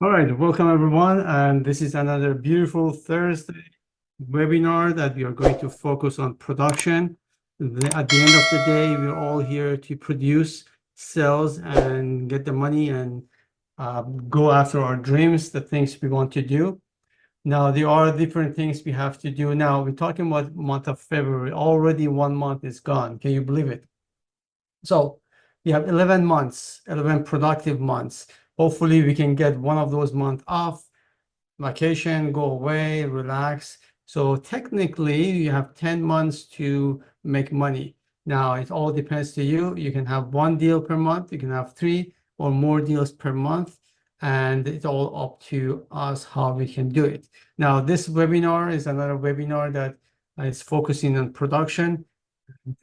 All right, welcome everyone. And this is another beautiful Thursday webinar that we are going to focus on production. At the end of the day, we're all here to produce, sales, and get the money and go after our dreams, the things we want to do. Now, there are different things we have to do. Now, we're talking about month of February. Already 1 month is gone. Can you believe it? So we have 11 months, 11 productive months. Hopefully, we can get one of those months off, vacation, go away, relax. So technically, you have 10 months to make money. Now, it all depends to you. You can have one deal per month, you can have three or more deals per month, and it's all up to us how we can do it. Now, this webinar is another webinar that is focusing on production.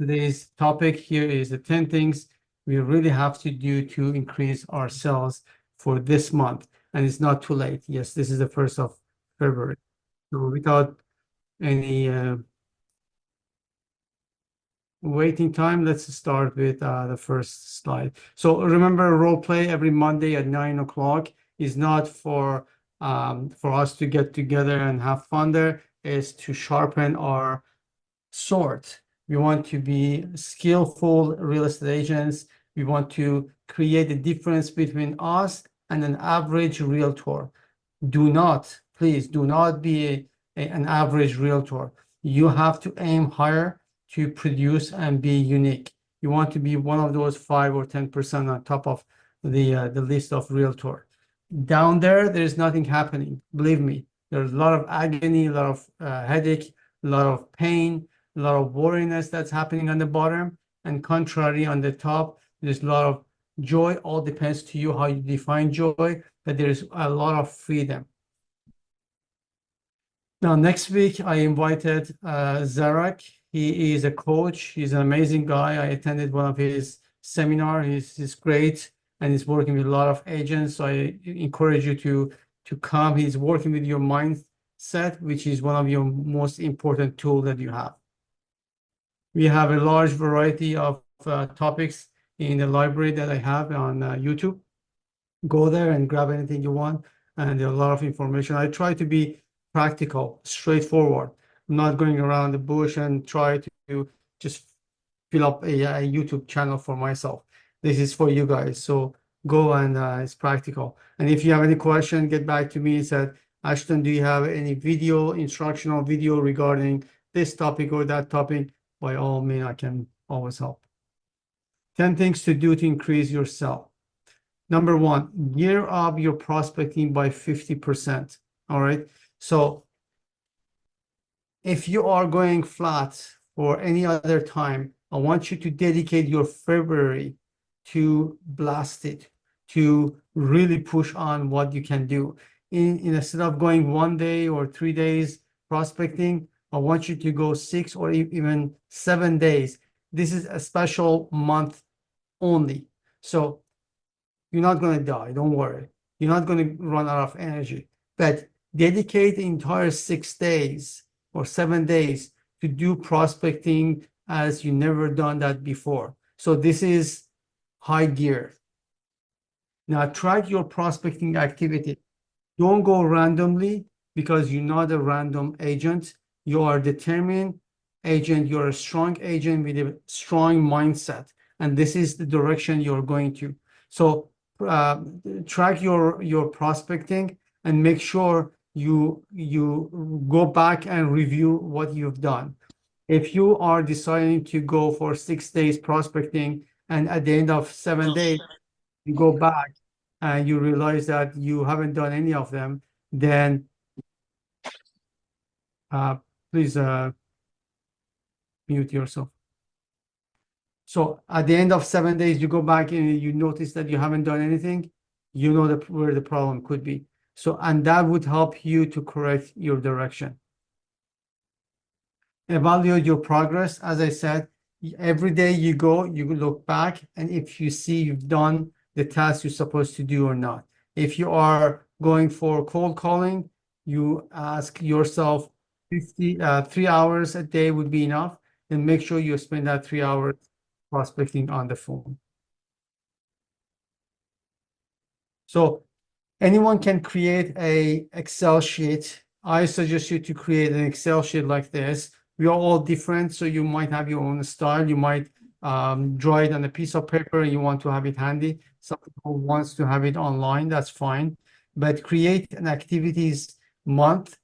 Today's topic here is the 10 things we really have to do to increase our sales for this month. And it's not too late. Yes, this is the 1st of February. So without any waiting time, let's start with the first slide. So remember, role play every Monday at 9 o'clock is not for us to get together and have fun there. It's to sharpen our sword. We want to be skillful real estate agents. We want to create a difference between us and an average realtor. Do not, please, do not be an average realtor. You have to aim higher to produce and be unique. You want to be one of those 5 or 10% on top of the list of realtor. Down there, there's nothing happening. Believe me, there's a lot of agony, a lot of headache, a lot of pain, a lot of worriness that's happening on the bottom, and contrary on the top, there's a lot of joy. All depends to you how you define joy, but there's a lot of freedom. Now, next week, I invited Zarak. He is a coach. He's an amazing guy. I attended one of his seminar. He's great, and he's working with a lot of agents. So I encourage you to come. He's working with your mindset, which is one of your most important tools that you have. We have a large variety of topics in the library that I have on YouTube. Go there and grab anything you want, and there are a lot of information. I try to be practical, straightforward. I'm not going around the bush and try to just fill up a YouTube channel for myself. This is for you guys. So go and it's practical. And if you have any question, get back to me and said, Ashton, do you have any instructional video regarding this topic or that topic? By all means, I can always help. 10 things to do to increase your sell. Number one, gear up your prospecting by 50%. All right. So if you are going flat for any other time, I want you to dedicate your February to blast it, to really push on what you can do. Instead of going 1 day or 3 days prospecting, I want you to go 6 or even 7 days. This is a special month only. So you're not going to die. Don't worry. You're not going to run out of energy. But dedicate the entire 6 days or 7 days to do prospecting as you never done that before. So this is high gear. Now track your prospecting activity. Don't go randomly because you're not a random agent. You are a determined agent. You're a strong agent with a strong mindset. And this is the direction you're going to. So track your prospecting and make sure you go back and review what you've done. If you are deciding to go for 6 days prospecting and at the end of 7 days you go back and you realize that you haven't done any of them, then please mute yourself. So at the end of 7 days, you go back and you notice that you haven't done anything, you know where the problem could be. So, and that would help you to correct your direction. Evaluate your progress. As I said, every day you go, you look back, and if you see you've done the task you're supposed to do or not. If you are going for cold calling, you ask yourself 3 hours a day would be enough, and make sure you spend that 3 hours prospecting on the phone. So Anyone can create a Excel sheet. I suggest you to create an Excel sheet like this. We are all different, so you might have your own style. You might draw it on a piece of paper and you want to have it handy. Some people wants to have it online, that's fine. But create an activities month,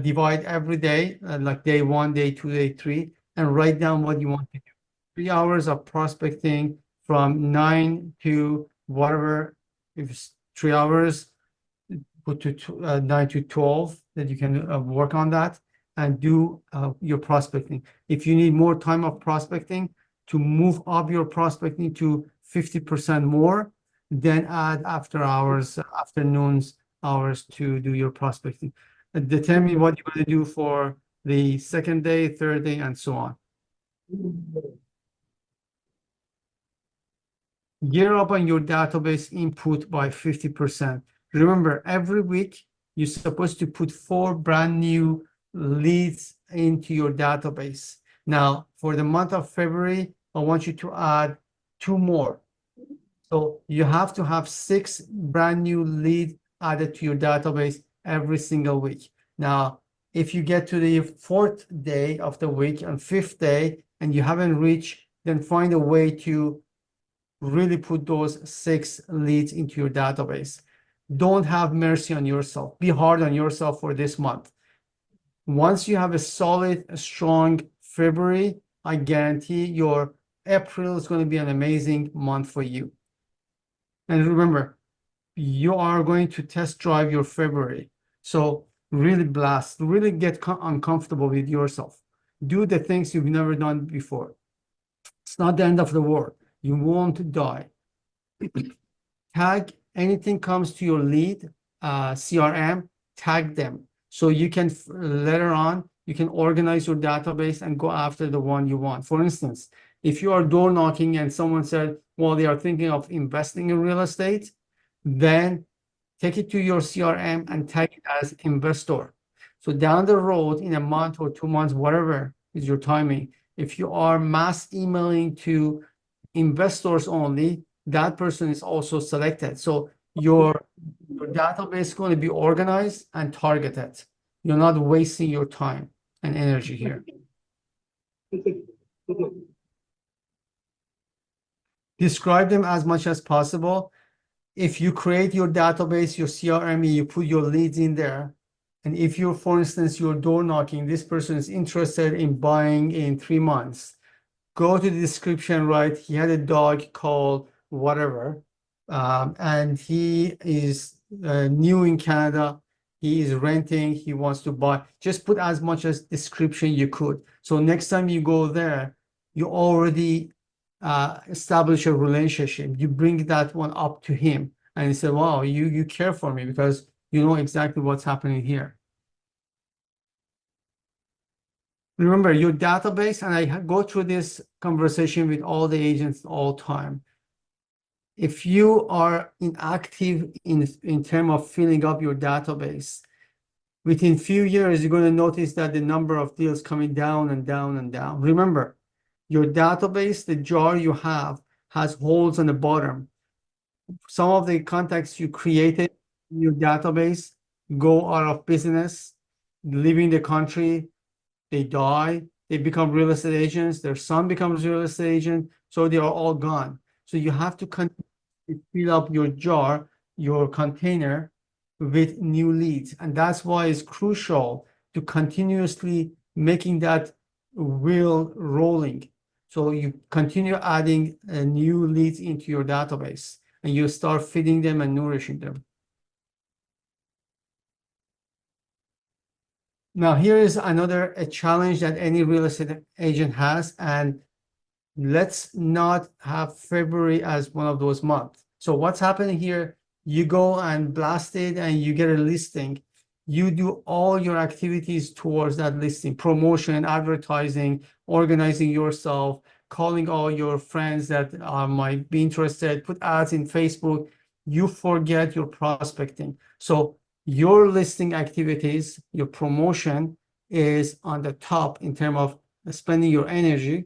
divide every day, like day one, day two, day three, and write down what you want to do. 3 hours of prospecting from 9 to whatever, if it's 3 hours, put to 9 to 12 that you can work on that and do your prospecting. If you need more time of prospecting to move up your prospecting to 50% more, then add after hours, afternoons hours to do your prospecting. Determine what you're going to do for the second day, third day, and so on. Gear up on your database input by 50%. Remember, every week you're supposed to put 4 brand new leads into your database. Now, for the month of February, I want you to add 2 more. So you have to have 6 brand new leads added to your database every single week. Now, if you get to the 4th day of the week and 5th day and you haven't reached, then find a way to really put those 6 leads into your database. Don't have mercy on yourself. Be hard on yourself for this month. Once you have a solid, strong February, I guarantee your April is going to be an amazing month for you. And remember, you are going to test drive your February. So really blast, really get uncomfortable with yourself. Do the things you've never done before. It's not the end of the world. You won't die. Tag anything comes to your lead CRM, tag them. So you can later on, you can organize your database and go after the one you want. For instance, if you are door knocking and someone said, well, they are thinking of investing in real estate, then take it to your CRM and tag it as investor. So down the road, in a month or 2 months, whatever is your timing, if you are mass emailing to investors only, that person is also selected. So your database is going to be organized and targeted. You're not wasting your time and energy here. Describe them as much as possible. If you create your database, your CRM, you put your leads in there. And if you're, for instance, you're door knocking, this person is interested in buying in 3 months. Go to the description, right? He had a dog called whatever, and he is new in Canada. He is renting. He wants to buy. Just put as much as description you could. So next time you go there, you already establish a relationship. You bring that one up to him, and he said, "Wow, you care for me because you know exactly what's happening here." Remember your database, and I go through this conversation with all the agents all time. If you are inactive in terms of filling up your database, within few years, you're going to notice that the number of deals coming down and down and down. Remember, your database, the jar you have, has holes on the bottom. Some of the contacts you created in your database go out of business, leaving the country, they die, they become real estate agents, their son becomes real estate agent, so they are all gone. So you have to fill up your jar, your container with new leads. And that's why it's crucial to continuously making that wheel rolling. So you continue adding new leads into your database and you start feeding them and nourishing them. Now, here is another a challenge that any real estate agent has, and let's not have February as one of those months. So what's happening here? You go and blast it and you get a listing. You do all your activities towards that listing, promotion, advertising, organizing yourself, calling all your friends that might be interested, put ads in Facebook. You forget your prospecting. So your listing activities, your promotion is on the top in terms of spending your energy,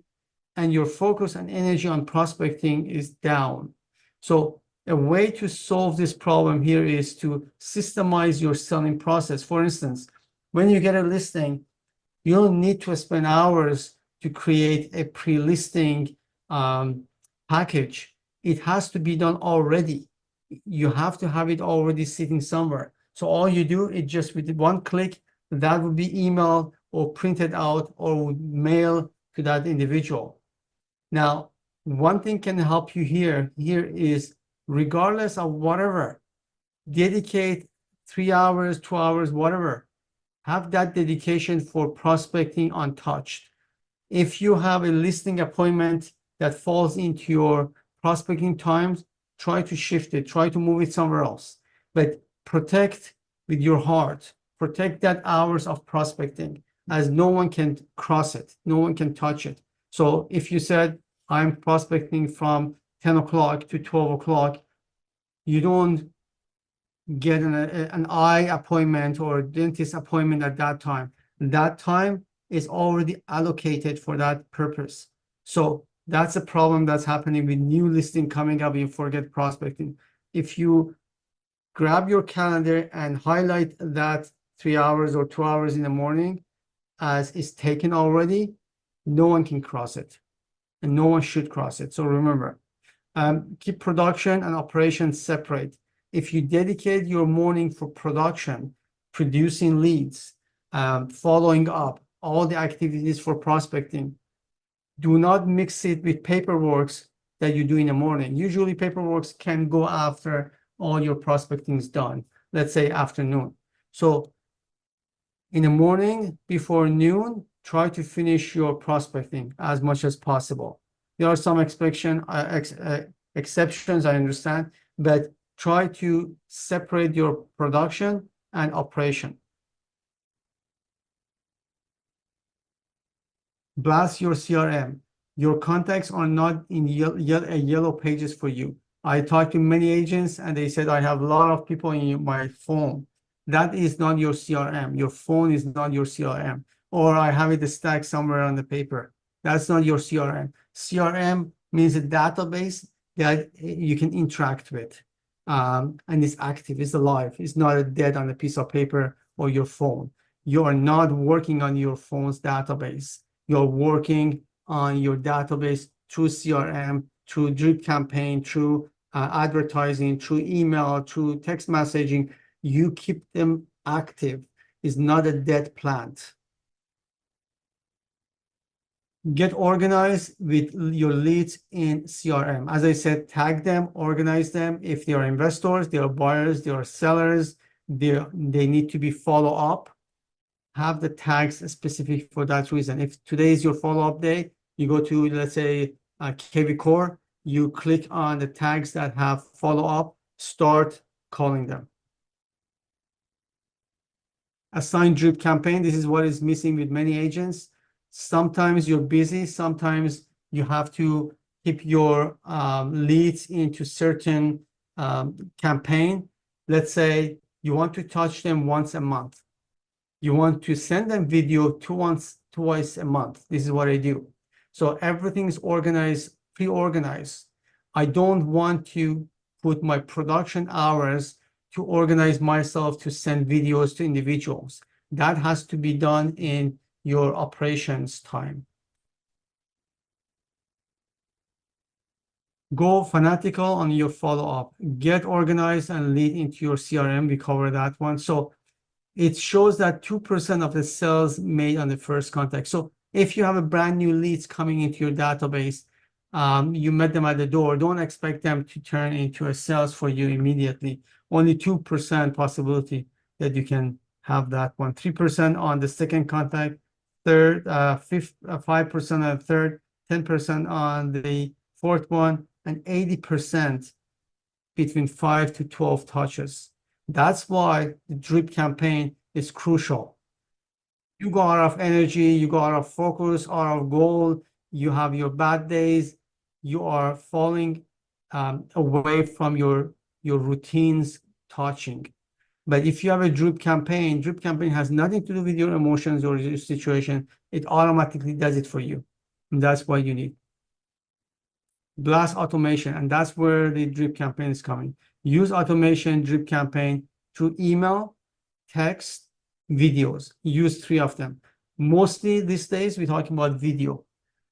and your focus and energy on prospecting is down. So A way to solve this problem here is to systemize your selling process. For instance, when you get a listing, you don't need to spend hours to create a pre-listing package. It has to be done already. You have to have it already sitting somewhere. So all you do is just with one click, that would be emailed or printed out or would mail to that individual. Now, one thing can help you here is regardless of whatever, dedicate 3 hours, 2 hours, whatever. Have that dedication for prospecting untouched. If you have a listing appointment that falls into your prospecting times, try to shift it, try to move it somewhere else. But protect with your heart, protect that hours of prospecting, as no one can cross it, no one can touch it. So if you said, I'm prospecting from 10 o'clock to 12 o'clock, you don't get an eye appointment or a dentist appointment at that time. That time is already allocated for that purpose. So that's a problem that's happening with new listing coming up. You forget prospecting. If you grab your calendar and highlight that 3 hours or 2 hours in the morning as is taken already, no one can cross it and no one should cross it. So remember, keep production and operations separate. If you dedicate your morning for production, producing leads, following up, all the activities for prospecting, do not mix it with paperwork that you do in the morning. Usually paperwork can go after all your prospecting is done, let's say afternoon. So in the morning before noon, try to finish your prospecting as much as possible. There are some exceptions, I understand, but try to separate your production and operation. Blast your CRM. Your contacts are not in yellow pages for you. I talked to many agents and they said, I have a lot of people in my phone. That is not your CRM. Your phone is not your CRM. Or I have it stacked somewhere on the paper. That's not your CRM. CRM means a database that you can interact with. And it's active, it's alive. It's not dead on a piece of paper or your phone. You are not working on your phone's database. You're working on your database through CRM, through drip campaign, through advertising, through email, through text messaging. You keep them active. It's not a dead plant. Get organized with your leads in CRM. As I said, tag them, organize them. If they are investors, they are buyers, they are sellers, they need to be follow up. Have the tags specific for that reason. If today is your follow-up day, you go to, let's say, KV Core, you click on the tags that have follow-up, start calling them. Assign drip campaign. This is what is missing with many agents. Sometimes you're busy. Sometimes you have to keep your leads into certain campaign. Let's say you want to touch them once a month. You want to send them video twice a month. This is what I do. So everything's organized, pre-organized. I don't want to put my production hours to organize myself to send videos to individuals. That has to be done in your operations time. Go fanatical on your follow-up. Get organized and lead into your CRM. We cover that one. So it shows that 2% of the sales made on the first contact. So if you have a brand new leads coming into your database, you met them at the door, don't expect them to turn into a sales for you immediately. Only 2% possibility that you can have that one. 3% on the second contact, third, 5% on the third, 10% on the fourth one, and 80% between 5 to 12 touches. That's why the drip campaign is crucial. You go out of energy, you go out of focus, out of goal, you have your bad days, you are falling away from your routines touching. But if you have a drip campaign has nothing to do with your emotions or your situation. It automatically does it for you. And that's what you need. blast automation, and that's where the drip campaign is coming. Use automation drip campaign through email, text, videos. Use three of them. Mostly these days, we're talking about video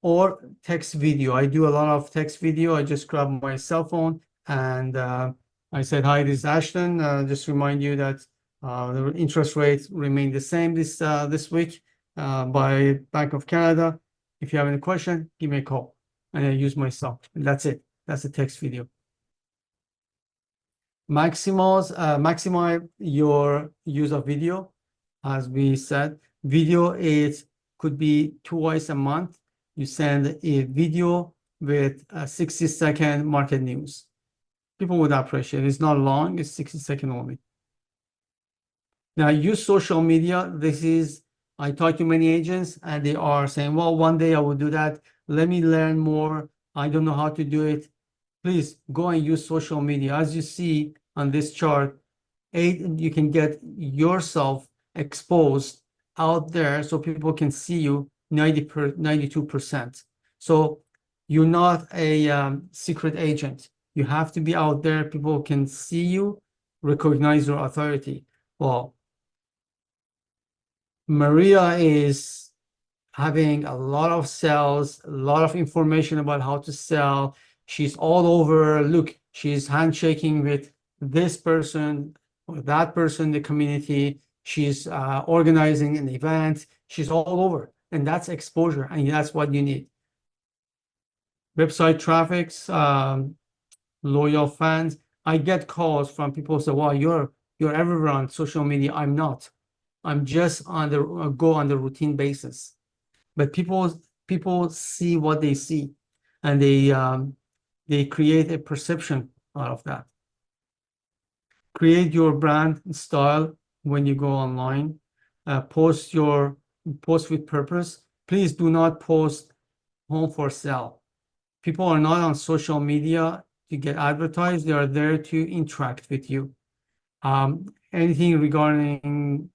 or text video. I do a lot of text video. I just grab my cell phone and I said, hi, this is Ashton. Just remind you that the interest rates remain the same this week by Bank of Canada. If you have any question, give me a call. And I use my cell. And that's it. That's the text video. Maximize your use of video. As we said, video could be twice a month. You send a video with a 60-second market news. People would appreciate it. It's not long, it's 60-second only. Now, use social media. I talk to many agents and they are saying, well, one day I will do that. Let me learn more. I don't know how to do it. Please go and use social media. As you see on this chart, you can get yourself exposed out there so people can see you 92%. So you're not a secret agent. You have to be out there. People can see you, recognize your authority. Well, Maria is having a lot of sales, a lot of information about how to sell. She's all over. Look, she's handshaking with this person or that person in the community. She's organizing an event. She's all over. And that's exposure. And that's what you need. Website traffics, loyal fans. I get calls from people who say, wow, you're everywhere on social media. I'm not. I'm just go on the routine basis. But people see what they see, and they create a perception out of that. Create your brand style when you go online. Post with purpose. Please do not post home for sale. People are not on social media to get advertised. They are there to interact with you. Anything regarding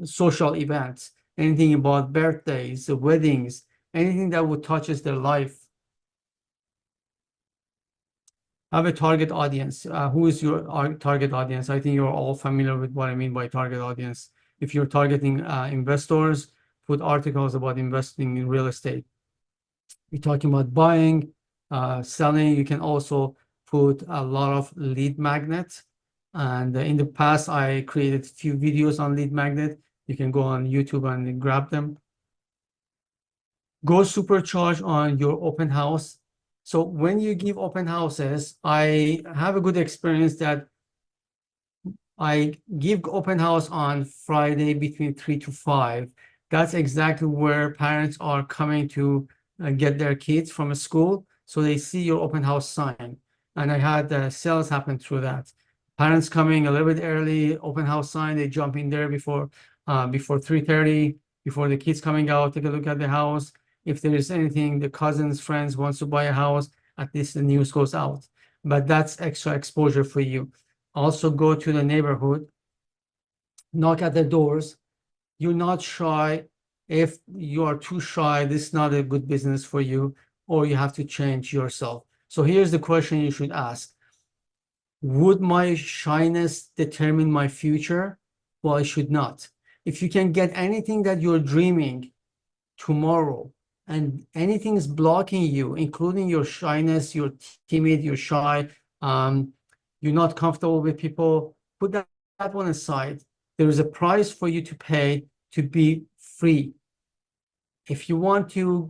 social events, anything about birthdays, weddings, anything that would touches their life. Have a target audience. Who is your target audience? I think you're all familiar with what I mean by target audience. If you're targeting investors, put articles about investing in real estate. You're talking about buying, selling. You can also put a lot of lead magnets. And in the past, I created a few videos on lead magnet. You can go on YouTube and grab them. Go supercharge on your open house. So when you give open houses, I have a good experience that I give open house on Friday between 3 to 5. That's exactly where parents are coming to get their kids from a school. So they see your open house sign. And I had sales happen through that. Parents coming a little bit early, open house sign, they jump in there before 3:30, before the kids coming out, take a look at the house. If there is anything, the cousins, friends wants to buy a house, at least the news goes out. But that's extra exposure for you. Also go to the neighborhood, knock at the doors. You're not shy. If you are too shy, this is not a good business for you, or you have to change yourself. So here's the question you should ask. Would my shyness determine my future? Well, it should not. If you can get anything that you're dreaming tomorrow, and anything is blocking you, including your shyness, you're timid, you're shy, you're not comfortable with people, put that one aside. There is a price for you to pay to be free. If you want to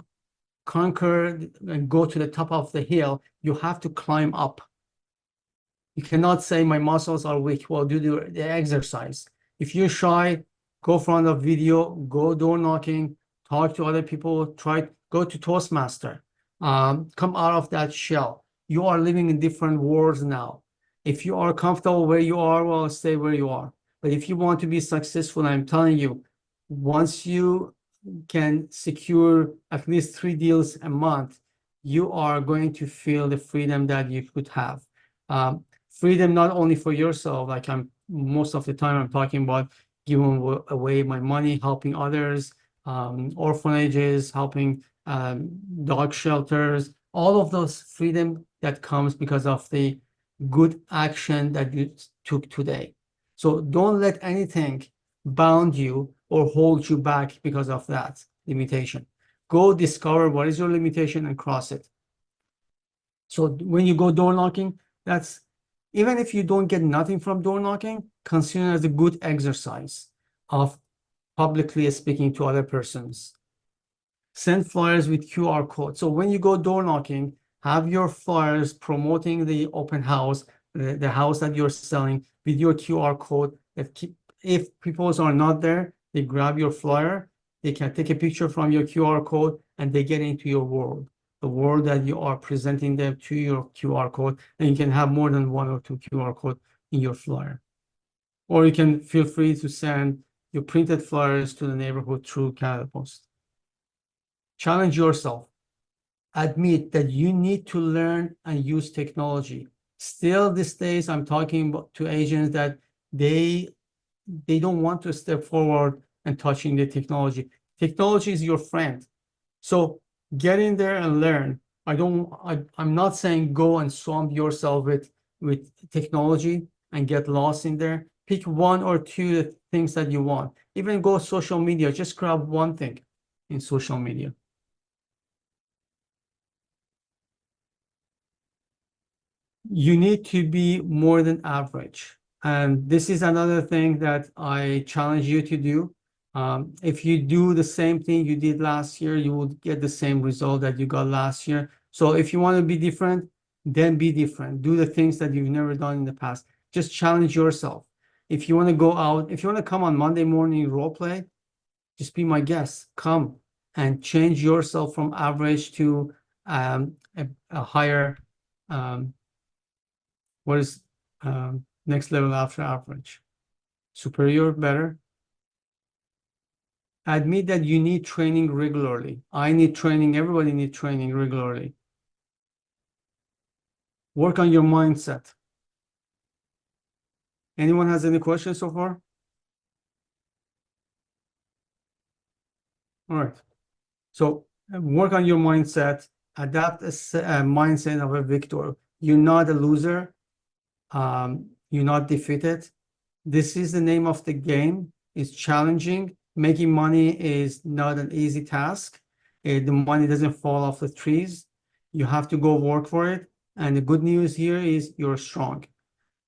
conquer and go to the top of the hill, you have to climb up. You cannot say my muscles are weak. Well, do the exercise. If you're shy, go front of video, go door knocking, talk to other people, go to Toastmaster. Come out of that shell. You are living in different worlds now. If you are comfortable where you are, well, stay where you are. But if you want to be successful, I'm telling you, once you can secure at least 3 deals a month, you are going to feel the freedom that you could have. Freedom not only for yourself, like most of the time I'm talking about giving away my money, helping others, orphanages, helping dog shelters, All of those freedom that comes because of the good action that you took today. So don't let anything bound you or hold you back because of that limitation. Go discover what is your limitation and cross it. So when you go door knocking, that's even if you don't get nothing from door knocking, consider it as a good exercise of publicly speaking to other persons. Send flyers with QR code. So when you go door knocking, have your flyers promoting the open house, the house that you're selling with your QR code that keep, if people are not there, they grab your flyer, they can take a picture from your QR code and they get into your world, the world that you are presenting them to your QR code, and you can have more than one or two QR code in your flyer. Or you can feel free to send your printed flyers to the neighborhood through Canada Post. Challenge yourself. Admit that you need to learn and use technology. Still these days, I'm talking to agents that they don't want to step forward and touching the technology. Technology is your friend. So get in there and learn. I'm not saying go and swamp yourself with technology and get lost in there. Pick one or two things that you want. Even go social media, just grab one thing in social media. You need to be more than average. And this is another thing that I challenge you to do. If you do the same thing you did last year, you will get the same result that you got last year. So if you want to be different, then be different. Do the things that you've never done in the past. Just challenge yourself. If you want to go out, if you want to come on Monday morning role play, just be my guest. Come and change yourself from average to a higher what is next level after average? Superior, better? Admit that you need training regularly. I need training. Everybody needs training regularly. Work on your mindset. Anyone has any questions so far? All right. So work on your mindset. Adapt a mindset of a victor. You're not a loser. You're not defeated. This is the name of the game. It's challenging. Making money is not an easy task. The money doesn't fall off the trees. You have to go work for it. And the good news here is you're strong.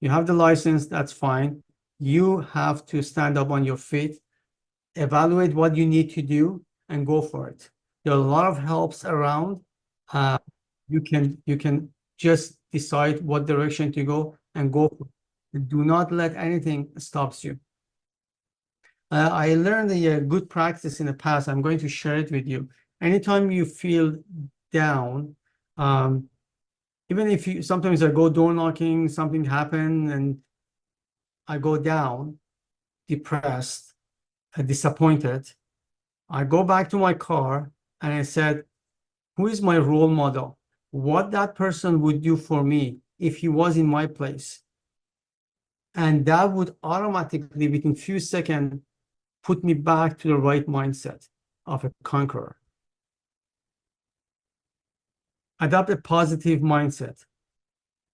You have the license, that's fine. You have to stand up on your feet, evaluate what you need to do, and go for it. There are a lot of helps around. Uh, you can just decide what direction to go and go for it. Do not let anything stops you. I learned a good practice in the past. I'm going to share it with you. Anytime you feel down, um, even if you sometimes I go door knocking, something happened, and I go down, depressed, disappointed. I go back to my car and I said, who is my role model? What that person would do for me if he was in my place. And that would automatically, within few seconds, put me back to the right mindset of a conqueror. Adopt a positive mindset.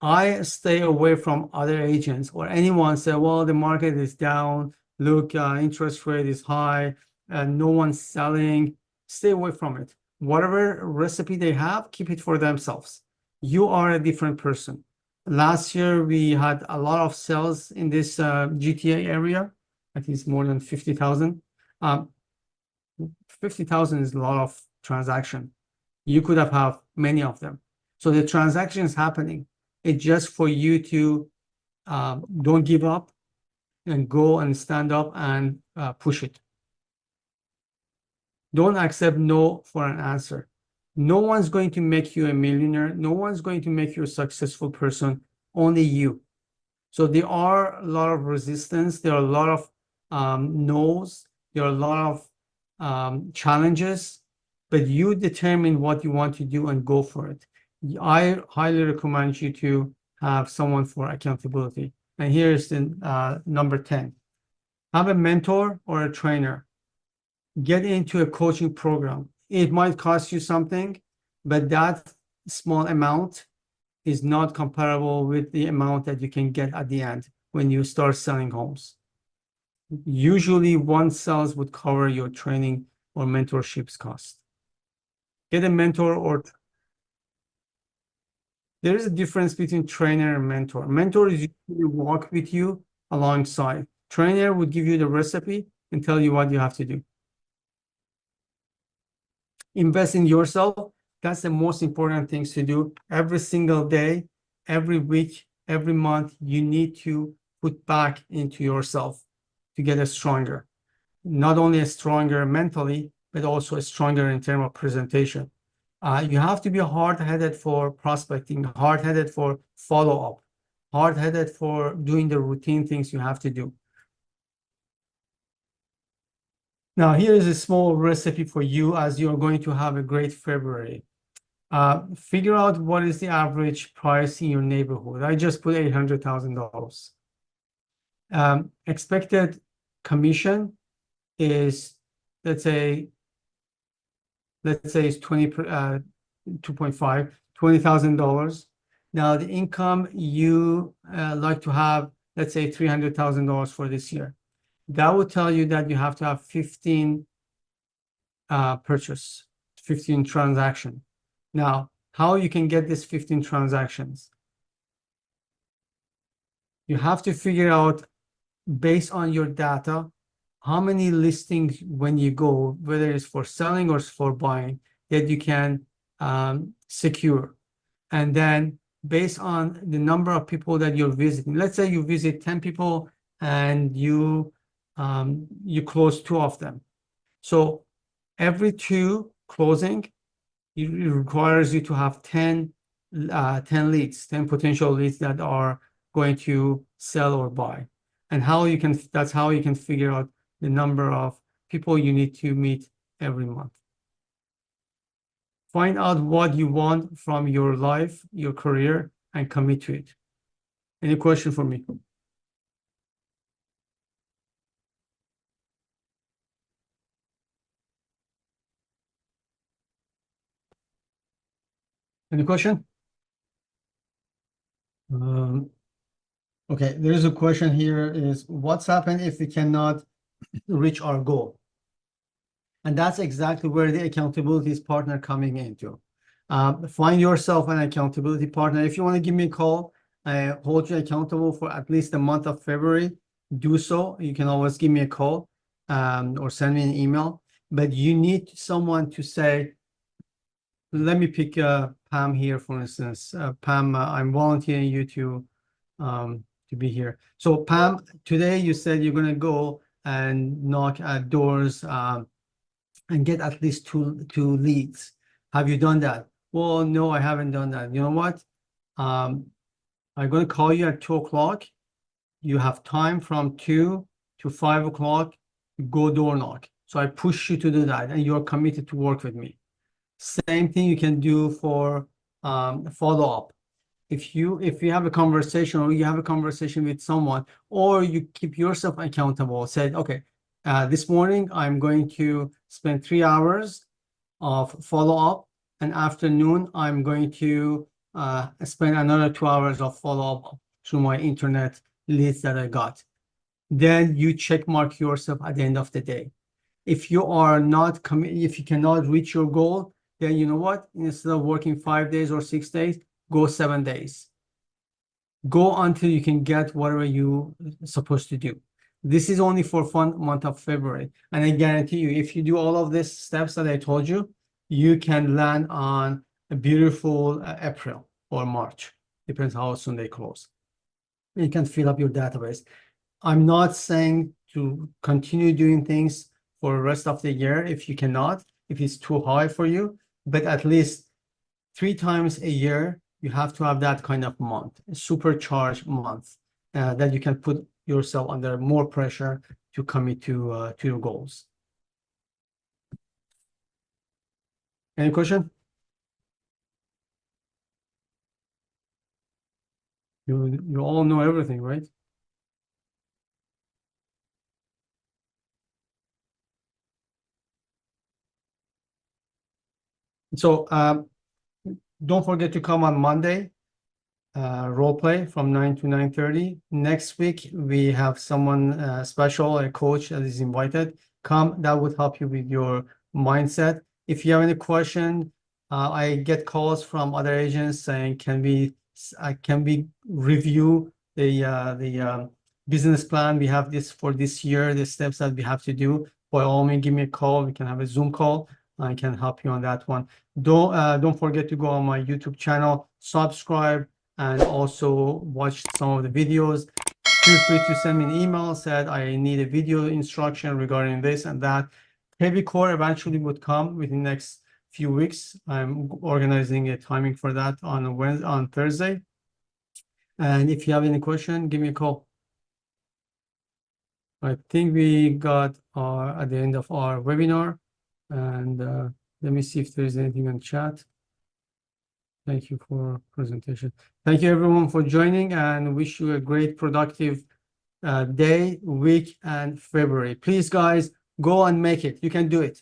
I stay away from other agents or anyone say, well, the market is down. Look, interest rate is high and no one's selling. Stay away from it. Whatever recipe they have, keep it for themselves. You are a different person. Last year, we had a lot of sales in this GTA area. I think it's more than 50,000. 50,000 is a lot of transaction. You could have many of them. So the transaction is happening. It's just for you to don't give up and go and stand up and push it. Don't accept no for an answer. No one's going to make you a millionaire. No one's going to make you a successful person. Only you. So there are a lot of resistance. There are a lot of no's. There are a lot of challenges, but you determine what you want to do and go for it. I highly recommend you to have someone for accountability. And here's the number 10. Have a mentor or a trainer. Get into a coaching program. It might cost you something, but that small amount is not comparable with the amount that you can get at the end when you start selling homes. Usually one sales would cover your training or mentorship's cost. Get a mentor, or there is a difference between trainer and mentor. Mentor is usually walk with you alongside. Trainer would give you the recipe and tell you what you have to do. Invest in yourself. That's the most important things to do every single day, every week, every month. You need to put back into yourself to get a stronger, not only a stronger mentally, but also a stronger in terms of presentation. You have to be hard-headed for prospecting, hard-headed for follow-up, hard-headed for doing the routine things you have to do. Now, here is a small recipe for you as you're going to have a great February. Figure out what is the average price in your neighborhood. I just put $800,000. Expected commission is, let's say it's 2.5, $20,000. Now the income you like to have, let's say $300,000 for this year. That would tell you that you have to have 15 purchase, 15 transaction. Now, how you can get this 15 transactions? You have to figure out, based on your data, how many listings when you go, whether it's for selling or for buying, that you can secure. And then based on the number of people that you're visiting, let's say you visit 10 people and you close 2 of them. So every 2 closing, it requires you to have 10 leads, 10 potential leads that are going to sell or buy. And that's how you can figure out the number of people you need to meet every month. Find out what you want from your life, your career, and commit to it. Any question for me? Any question? Okay, there is a question here, is what's happened if we cannot reach our goal? And that's exactly where the accountability partner coming into. Find yourself an accountability partner. If you want to give me a call, I hold you accountable for at least the month of February. Do so. You can always give me a call or send me an email. But you need someone to say, let me pick Pam here, for instance. Pam, I'm volunteering you to be here. So Pam, today you said you're going to go and knock at doors and get at least two leads. Have you done that? Well, no, I haven't done that. You know what? I'm going to call you at 2 o'clock. You have time from 2 to 5 o'clock. Go door knock. So I push you to do that, and you're committed to work with me. Same thing you can do for follow up. If you have a conversation, or you have a conversation with someone, or you keep yourself accountable, said, okay, this morning I'm going to spend 3 hours of follow up, and afternoon I'm going to spend another 2 hours of follow up through my internet leads that I got. Then you check mark yourself at the end of the day. If you are not if you cannot reach your goal, then you know what? Instead of working 5 days or 6 days, go 7 days. Go until you can get whatever you supposed to do. This is only for fun month of February. And I guarantee you, if you do all of these steps that I told you, you can land on a beautiful April or March. Depends how soon they close. You can fill up your database. I'm not saying to continue doing things for the rest of the year if you cannot, if it's too high for you, but at least 3 times a year, you have to have that kind of month, a supercharged month, that you can put yourself under more pressure to commit to your goals. Any question? You all know everything, right? So Don't forget to come on Monday, role play from 9 to 9:30. Next week, we have someone special, a coach that is invited. Come, that would help you with your mindset. If you have any question, I get calls from other agents saying, can we review the business plan we have this for this year, the steps that we have to do? By all means, give me a call. We can have a Zoom call. I can help you on that one. Don't forget to go on my YouTube channel, subscribe, and also watch some of the videos. Feel free to send me an email, said I need a video instruction regarding this and that. Heavy core eventually would come within the next few weeks. I'm organizing a timing for that on Thursday. And if you have any question, give me a call. I think we got at the end of our webinar. And let me see if there's anything in chat. Thank you for presentation. Thank you everyone for joining, and wish you a great productive day, week, and February. Please, guys, go and make it. You can do it.